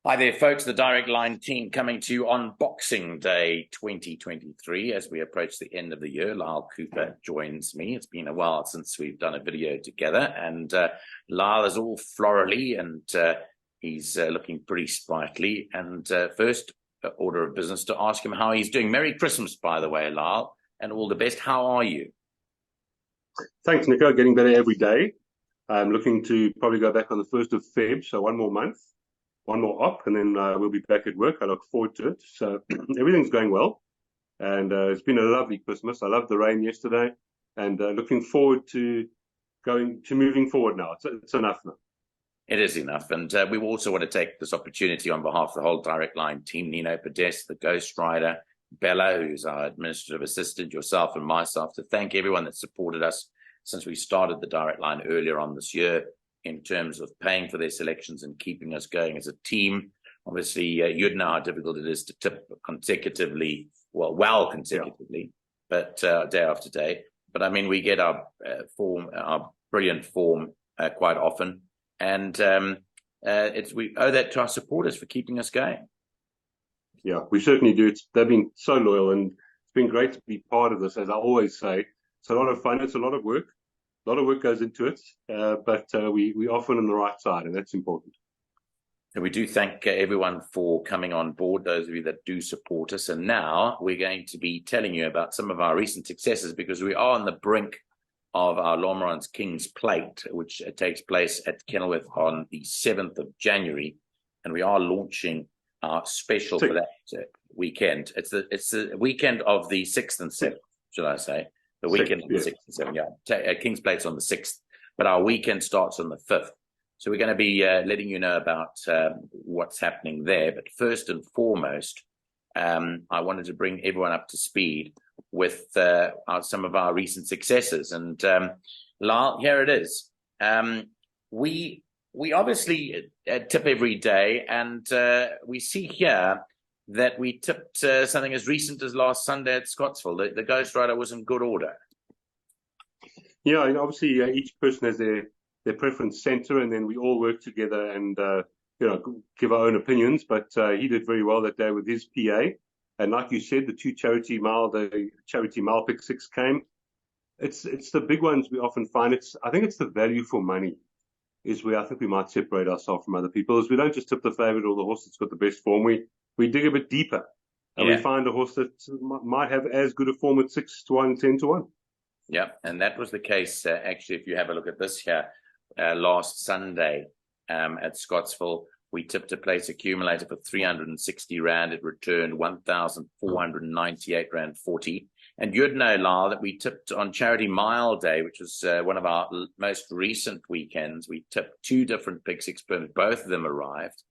Hi there, folks. The Direct Line team coming to you on Boxing Day 2023 as we approach the end of the year. Lyall Cooper joins me. It's been a while since we've done a video together, and Lyall is all florally and he's looking pretty sprightly. And first order of business to ask him how he's doing. Merry Christmas, by the way, Lyall, and all the best. How are you? Thanks, Nico. Getting better every day. I'm looking to probably go back on the 1st of Feb, so one more month. One more op, and then we'll be back at work. I look forward to it. So everything's going well, and it's been a lovely Christmas. I loved the rain yesterday, and looking forward to moving forward now. It's enough now. It is enough, and we also want to take this opportunity on behalf of the whole Direct Line team, Nino Podest, the Ghost Rider, Bella, who's our administrative assistant, yourself and myself, to thank everyone that supported us since we started the Direct Line earlier on this year, in terms of paying for their selections and keeping us going as a team. Obviously, you'd know how difficult it is to tip consecutively, consecutively, but day after day. But I mean, we get our brilliant form quite often, and we owe that to our supporters for keeping us going. Yeah, we certainly do. They've been so loyal, and it's been great to be part of this. As I always say, it's a lot of fun. It's a lot of work. A lot of work goes into it, but we often on the right side, and that's important. And we do thank everyone for coming on board, those of you that do support us. And now we're going to be telling you about some of our recent successes, because we are on the brink of our Lomrand's King's Plate, which takes place at Kenilworth on the 7th of January. And we are launching our special for that weekend. It's the weekend of the 6th and 7th, should I say. The weekend on the 6th and 7th, yeah. King's Plate's on the 6th, but our weekend starts on the 5th. So we're going to be letting you know about what's happening there. But first and foremost, I wanted to bring everyone up to speed with some of our recent successes. And Lyall, here it is. We obviously tip every day, and we see here that we tipped something as recent as last Sunday at Scottsville. The Ghost Rider was in good order. Yeah, and obviously each person has their preference center, and then we all work together and give our own opinions. But he did very well that day with his PA, and like you said, the charity mile pick six came. It's the big ones we often find. I think it's the value for money is where I think we might separate ourselves from other people. Is we don't just tip the favorite or the horse that's got the best form. We dig a bit deeper, and we find a horse that might have as good a form at 6-1, 10-1. Yeah, and that was the case, actually, if you have a look at this here, last Sunday at Scottsville, we tipped a place accumulator for 360 Rand. It returned 1,498 Rand 40. And you'd know, Lyall, that we tipped on Charity Mile Day, which was one of our most recent weekends. We tipped 2 different pick six perms. Both of them arrived.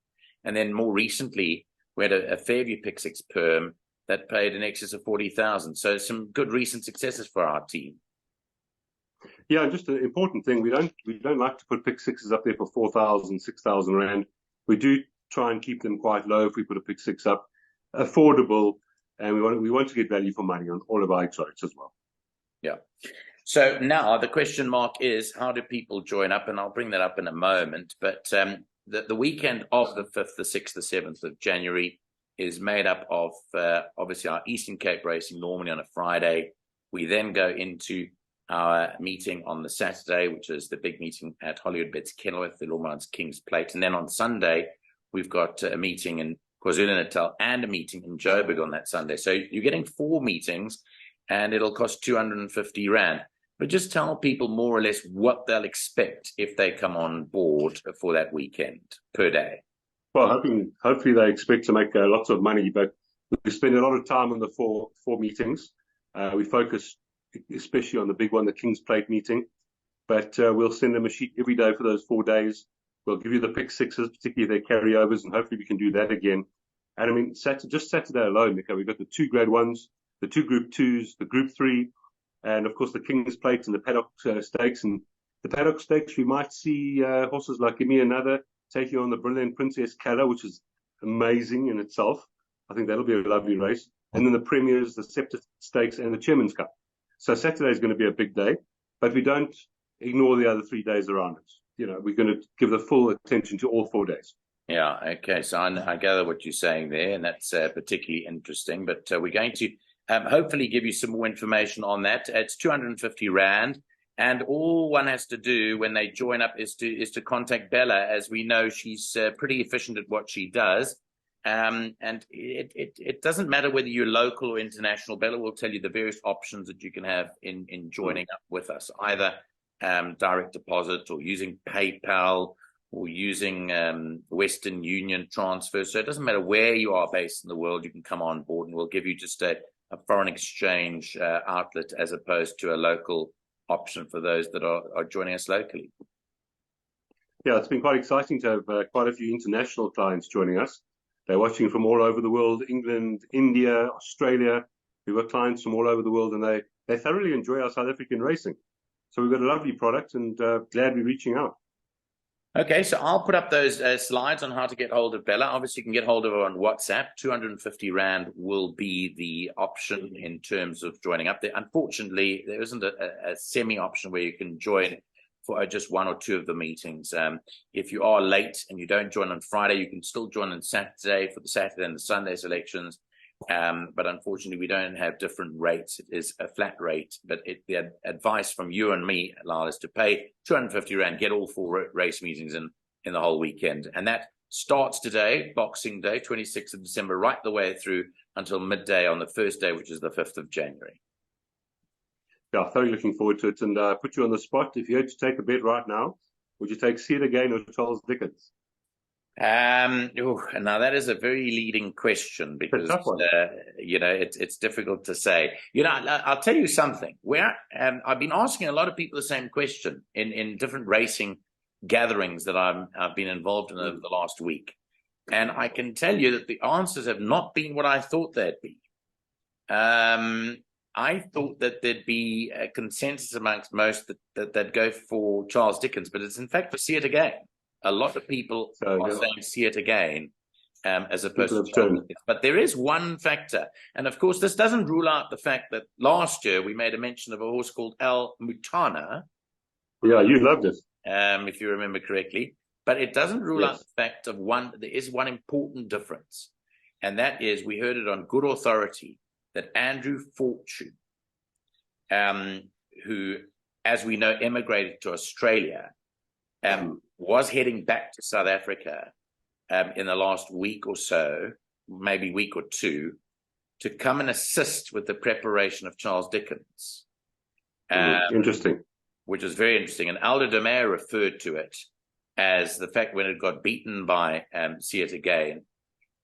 And then more recently, we had a Fairview pick six perm that paid in excess of 40,000. So some good recent successes for our team. Yeah, just an important thing. We don't like to put pick sixes up there for 4,000, 6,000 Rand. We do try and keep them quite low if we put a pick six up, affordable, and we want to get value for money on all of our exotics as well. Yeah. So now the question mark is, how do people join up? And I'll bring that up in a moment. But the weekend of the 5th, the 6th, the 7th of January is made up of obviously our Eastern Cape racing, normally on a Friday. We then go into our meeting on the Saturday, which is the big meeting at Hollywood Bets Kenilworth, the Lomrand's King's Plate. And then on Sunday, we've got a meeting in KwaZulu-Natal and a meeting in Joburg on that Sunday. So you're getting 4 meetings, and it'll cost 250 Rand. But just tell people more or less what they'll expect if they come on board for that weekend per day. Well, hopefully they expect to make lots of money, but we spend a lot of time on the four meetings. We focus especially on the big one, the King's Plate meeting. But we'll send them a sheet every day for those 4 days. We'll give you the pick sixes, particularly if they're carryovers, and hopefully we can do that again. And I mean, just Saturday alone, Nico, we've got the 2 grade 1s, the 2 group 2s, the group 3, and of course the King's Plate and the paddock stakes. And the paddock stakes, we might see horses like Give Me Another taking on the brilliant Princess Calla, which is amazing in itself. I think that'll be a lovely race. And then the premiers, the Scepter Stakes, and the Chairman's Cup. So Saturday is going to be a big day, but we don't ignore the other 3 days around it. We're going to give the full attention to all 4 days. Yeah, okay. So I gather what you're saying there, and that's particularly interesting. But we're going to hopefully give you some more information on that. It's 250 Rand, and all one has to do when they join up is to contact Bella. As we know, she's pretty efficient at what she does. And it doesn't matter whether you're local or international. Bella will tell you the various options that you can have in joining up with us, either direct deposit or using PayPal or using Western Union transfers. So it doesn't matter where you are based in the world, you can come on board, and we'll give you just a foreign exchange outlet as opposed to a local option for those that are joining us locally. Yeah, it's been quite exciting to have quite a few international clients joining us. They're watching from all over the world, England, India, Australia. We've got clients from all over the world, and they thoroughly enjoy our South African racing. So we've got a lovely product, and glad we're reaching out. Okay, so I'll put up those slides on how to get hold of Bella. Obviously, you can get hold of her on WhatsApp. 250 Rand will be the option in terms of joining up there. Unfortunately, there isn't a semi-option where you can join for just one or two of the meetings. If you are late and you don't join on Friday, you can still join on Saturday for the Saturday and the Sunday selections. But unfortunately, we don't have different rates. It is a flat rate. But the advice from you and me, Lyall, is to pay 250 Rand, get all 4 race meetings in the whole weekend. And that starts today, Boxing Day, 26th of December, right the way through until midday on the first day, which is the 5th of January. Yeah, thoroughly looking forward to it. And put you on the spot. If you had to take a bet right now, would you take See It Again or Charles Dickens? Now that is a very leading question because it's difficult to say. I'll tell you something. I've been asking a lot of people the same question in different racing gatherings that I've been involved in over the last week, and I can tell you that the answers have not been what I thought they'd be. I thought that there'd be a consensus amongst most that they'd go for Charles Dickens, but it's in fact for See It Again. A lot of people are saying See It Again as opposed to Charles Dickens. But there is one factor, and of course this doesn't rule out the fact that last year we made a mention of a horse called El Mutana. Yeah, you loved it. If you remember correctly. But it doesn't rule out the fact of there is one important difference, and that is we heard it on good authority that Andrew Fortune, who, as we know, emigrated to Australia, was heading back to South Africa in the last week or so, maybe week or two, to come and assist with the preparation of Charles Dickens. Interesting. Which was very interesting. And Aldo de Meyer referred to it as the fact when it got beaten by See It Again,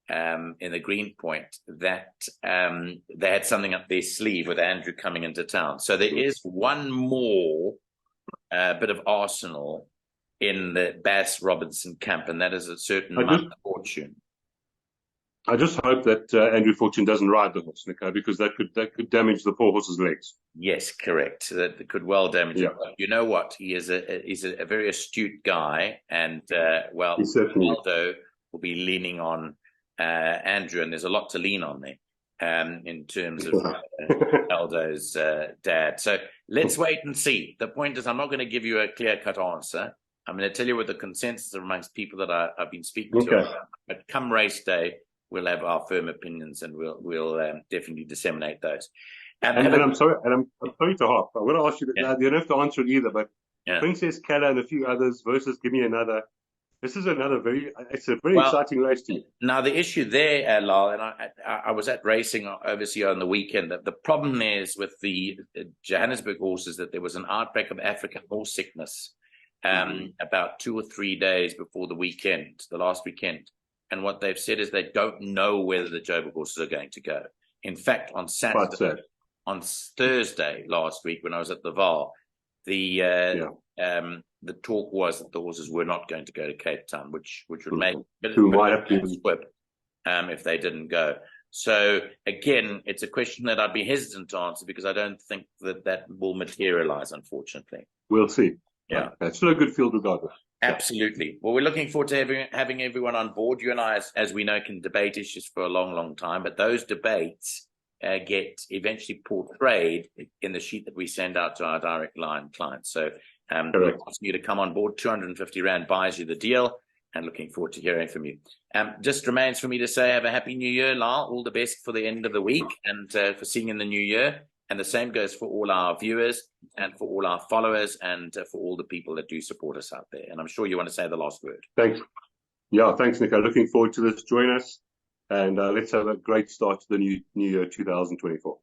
in the Green Point, that they had something up their sleeve with Andrew coming into town. So there is one more bit of arsenal in the Bass Robinson camp, and that is a certain amount of fortune. I just hope that Andrew Fortune doesn't ride the horse, Nico, because that could damage the poor horse's legs. Yes, correct. That could well damage it. But you know what? He's a very astute guy, and Aldo will be leaning on Andrew, and there's a lot to lean on there in terms of Aldo's dad. So let's wait and see. The point is, I'm not going to give you a clear-cut answer. I'm going to tell you what the consensus amongst people that I've been speaking to. But come race day, we'll have our firm opinions, and we'll definitely disseminate those. And I'm sorry to hop. I'm going to ask you. You don't have to answer it either. But Princess Kala and a few others versus Give Me Another. This is it's a very exciting race to me. Now, the issue there, Lyall, and I was at racing obviously on the weekend, that the problem is with the Johannesburg horses that there was an outbreak of African horse sickness about 2 or 3 days before the last weekend. And what they've said is they don't know whether the Joburg horses are going to go. In fact, on Thursday last week when I was at the VAR, the talk was that the horses were not going to go to Cape Town, which would make it if they didn't go. So again, it's a question that I'd be hesitant to answer because I don't think that will materialize, unfortunately. We'll see. Yeah, it's still a good field regardless. Absolutely. Well, we're looking forward to having everyone on board. You and I, as we know, can debate issues for a long, long time, but those debates get eventually portrayed in the sheet that we send out to our direct line clients. So we're asking you to come on board. 250 Rand buys you the deal. And looking forward to hearing from you. Just remains for me to say have a happy new year, Lyall. All the best for the end of the week and for seeing in the new year. And the same goes for all our viewers and for all our followers and for all the people that do support us out there. And I'm sure you want to say the last word. Thanks. Yeah, thanks, Nico. Looking forward to this. Join us, and let's have a great start to the new year 2024.